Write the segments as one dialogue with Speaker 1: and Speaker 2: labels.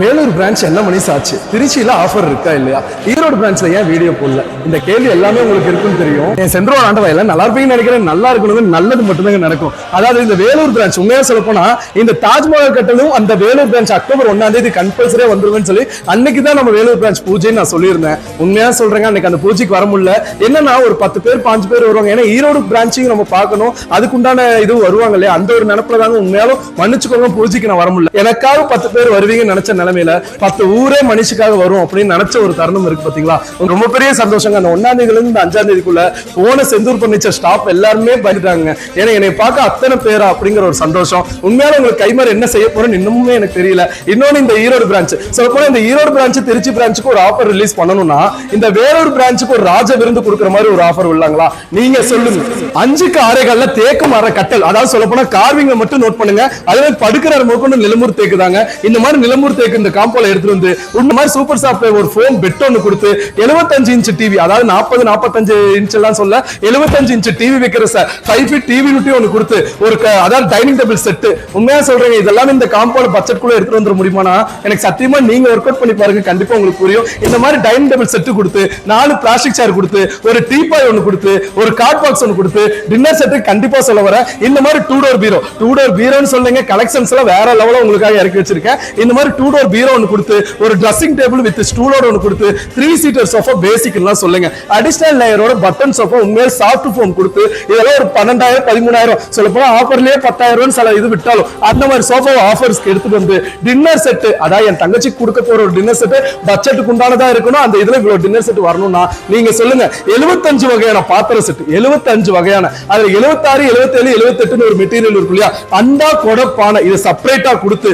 Speaker 1: Vellore branch என்ன மணி ஆச்சு? திருச்சியில ஆஃபர் இருக்கா இல்லையா? ஈரோடு பிரான்ச்ல ஏன் வீடியோ போடல? இந்த கேள்வி எல்லாமே உங்களுக்கு இருக்குன்னு தெரியும். என் சென்ட்ரல் ஆண்டவாயில நல்லா இருப்பீங்கன்னு நினைக்கிறேன். நல்லா இருக்கணும், நல்லது மட்டும்தான் நடக்கும். அதாவது இந்த வேலூர் பிரான்ச் உண்மையா சொல்ல போனா இந்த தாஜ்மஹால் கட்டணும் அந்த வேலூர் பிரான்ச் அக்டோபர் 1ஆம் தேதி கம்பல்சரியா வந்துருவேன்னு சொல்லி அன்னைக்கு தான் நம்ம வேலூர் பிரான்ச் பூஜைன்னு நான் சொல்லியிருந்தேன். உண்மையா சொல்றேங்க, அன்னைக்கு அந்த பூஜைக்கு வர முடியல. என்னன்னா ஒரு 10 பேர் 5 பேர் வருவாங்க. ஏன்னா ஈரோடு பிரான்ச்சையும் நம்ம பார்க்கணும், அதுக்குண்டான இது வருவாங்க இல்லையா? அந்த ஒரு நினைப்புல தாங்க உண்மையாலும் மன்னிச்சுக்கோங்க, பூஜைக்கு நான் வர முடியல. எனக்காக 10 பேர் வருவீங்கன்னு நினைச்ச நிலைமையில 10 ஊரே மனுஷுக்காக வரும் அப்படின்னு நினைச்ச ஒரு தருணம் இருக்கு பாத்தீங்களா? ரொம்ப பெரிய சந்தோஷங்க. அந்த 1ஆம் தேதியில இருந்து 5ஆம் தேதிக்குள்ள போன செந்தூர் பர்னிச்சர் ஸ்டாப் எல்லாருமே பயந்துட்டாங்க. ஏன்னா என்னை பார்க்க அத்தனை பேரா அப்படிங்கிற ஒரு சந்தோஷம். உண்மையால உங்களுக்கு கைமாறு என்ன செய்ய போறேன்னு இன்னுமே எனக்கு தெரியல. இன்னொன்னு இந்த ஈரோடு பிரான்ச் சொல்ல போனா இந்த ஈரோடு பிரான்ச் திருச்சி பிரான்ச்சுக்கு ஒரு ஆஃபர் ரிலீஸ் பண்ணணும்னா இந்த வேலூர் பிரான்ச்சுக்கு ஒரு ராஜ விருந்து கொடுக்குற மாதிரி ஒரு ஆஃபர் உள்ளாங்களா? நீங்க சொல்லுங்க. 5க்கு 6 தேக்கு மர கட்டல், அதாவது சொல்ல போனா கார்விங்க மட்டும் நோட் பண்ணுங்க. அதுவே படுக்கிற முகன்னு நிலம்பூர் தேக்குதாங்க. இந்த மாதிரி நிலம்பூர் தேக்கு இந்த காம்போல எடுத்துட்டு வந்து இந்த மாதிரி சூப்பர் சாஃப்ட்வேர் ஒரு ஃபோன் பெட் ஒன்னு கொடுத்து 75 இன்ச் டிவி, அதாவது 40-45 இன்ச் எல்லாம் சொல்ல 75 இன்ச் டிவி வைக்கிற 5 ஃபீட் டிவி நுட்டி ஒன்னு கொடுத்து ஒரு அதாவது டைனிங் டேபிள் செட். உண்மையா சொல்றேங்க, இதெல்லாம் இந்த காம்போல பட்ஜெட் குள்ள எடுத்துட்டு வந்துட முடியுமானா எனக்கு சத்தியமா நீங்க ஒர்க் அவுட் பண்ணி பாருங்க, கண்டிப்பா உங்களுக்கு புரியும். இந்த மாதிரி டைனிங் டேபிள் செட் கொடுத்து 4 பிளாஸ்டிக் சேர் கொடுத்து ஒரு டீபாய் ஒன்னு கொடுத்து ஒரு கார்ட் பாக்ஸ் ஒன்னு கொடுத்து டின்னர் செட் கண்டிப்பா சொல்ல வரேன். இந்த மாதிரி 2 டோர் பீரோன்னு சொல்லுங்க, கலெக்ஷன்ஸ் எல்லாம் வேற லெவல்ல உங்களுக்காக இறக்கி வச்சிருக்கேன். இந்த மாதிரி 2 டோர் பீரோ ஒன்னு கொடுத்து ஒரு ட்ரெஸ்ஸிங் டேபிள் வித் ஸ்டூலோட ஒன்னு கொடுத்து 3 சீட்டர் சோஃபா பேசிக்லாம் சொல்லுங்க. அடிஷனல் லேயரோட பட்டன் சோஃபா உண்மையிலே சாஃப்ட் ஃபோம் கொடுத்து இதெல்லாம் ஒரு 12,000-13,000 சொல்ல போனா ஆஃபர்லயே 10,000 சில இது விட்டாலும் அந்த மாதிரி சோஃபா ஆஃபர்ஸ்க்கு எடுத்துட்டு வந்து டின்னர் செட், அதாவது என் தங்கச்சிக்கு கொடுக்க போற ஒரு டின்னர் செட் பட்ஜெட்டுக்கு உண்டானதா இருக்கணும். அந்த இதுல இவ்வளவு டின்னர் செட் வரணும்னா நீங்க சொல்லுங்க. 75 வகையான பாத்திர செட், 75 வகையான, அதுல 76, 77, 78 ஒரு மெட்டீரியல் இருக்கு இல்லையா? அந்த கொடப்பான இது செப்பரேட்டா கொடுத்து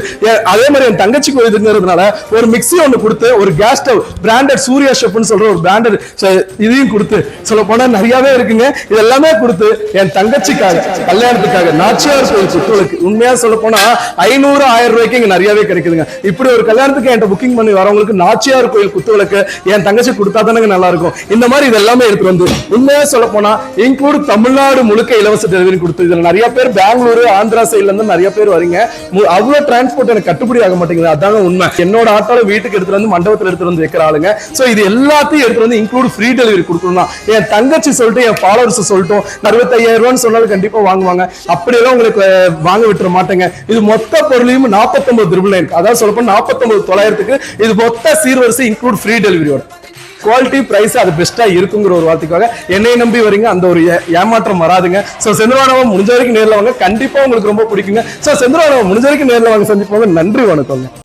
Speaker 1: அதே மாதிரி என் தங்கச்சிக்கு இதுங்கிறதுனால ஒரு மிக்ஸி ஒன்னு கொடுத்து ஒரு கேஸ் ஸ்டவ் பிராண்டட் சூர்யா ஷெஃப்னு சொல்ற ஒரு பிராண்டட் இதையும் கொடுத்து சொல்ல போனா நிறையவே இருக்குங்க. இது எல்லாமே கொடுத்து என் தங்கச்சிக்காக கல்யாணத்துக்காக நாச்சியார் கோயில் குத்துகளுக்கு உண்மையா சொல்ல போனா 500-1000 ரூபாய்க்கு இங்க நிறையவே கிடைக்குதுங்க. இப்படி ஒரு கல்யாணத்துக்கு என்கிட்ட புக்கிங் பண்ணி வரவங்களுக்கு நாச்சியார் கோயில் குத்துகளுக்கு என் தங்கச்சி கொடுத்தா தானே நல்லா இருக்கும். இந்த மாதிரி இது எல்லாமே எடுத்து வந்து உண்மையா சொல்ல போனா இன்க்ளூட் தமிழ்நாடு முழுக்க இலவச டெலிவரி கொடுத்து இதுல நிறைய பேர் பெங்களூரு ஆந்திரா சைட்ல இருந்து நிறைய பேர் வரீங்க. அவ்வளவு டிரான்ஸ்போர்ட் எனக்கு கட்டுப்படி ஆக மாட்டேங்குது. அதாங்க உண்மை. என்னோட ஆட்டோல வீட்டுக்கு எடுத்துட்டு வந்து மண்டபத்தில் எடுத்துட்டு வந்து வைக்கிற ஆளுங்க. சோ இது எல்லாத்தையும் எடுத்துட்டு வந்து இன்க்ளூட் ஃப்ரீ டெலிவரி கொடுக்கணும். என் தங்கச்சி சொல்லிட்டு என் ஃபாலோவர்ஸ் சொல்லிட்டு 65,000 ரூபான்னு சொன்னாலும் கண்டிப்பா வாங்குவாங்க. அப்படியெல்லாம் உங்களுக்கு வாங்க விட்டுற மாட்டேங்க. இது மொத்த பொருளையும் 49,900, அதாவது சொல்லப்போனா 49,900 இது மொத்த சீர்வரிசை இன்க்ளூட் ஃப்ரீ டெலிவரியோட குவாலிட்டி பிரைஸ் அது பெஸ்டா இருக்குங்கிற ஒரு வார்த்தைக்காக என்னை நம்பி வரீங்க. அந்த ஒரு ஏமாற்றம் வராதுங்க. சோ செந்தில்வானவன் முடிஞ்ச வரைக்கும் நேர்ல வாங்க, கண்டிப்பா உங்களுக்கு ரொம்ப பிடிக்குங்க. சோ செந்தில்வானவன் முடிஞ்ச வரைக்கும் நேர்ல வாங்க, சந்திப்போங்க. நன்றி, வணக்கம்.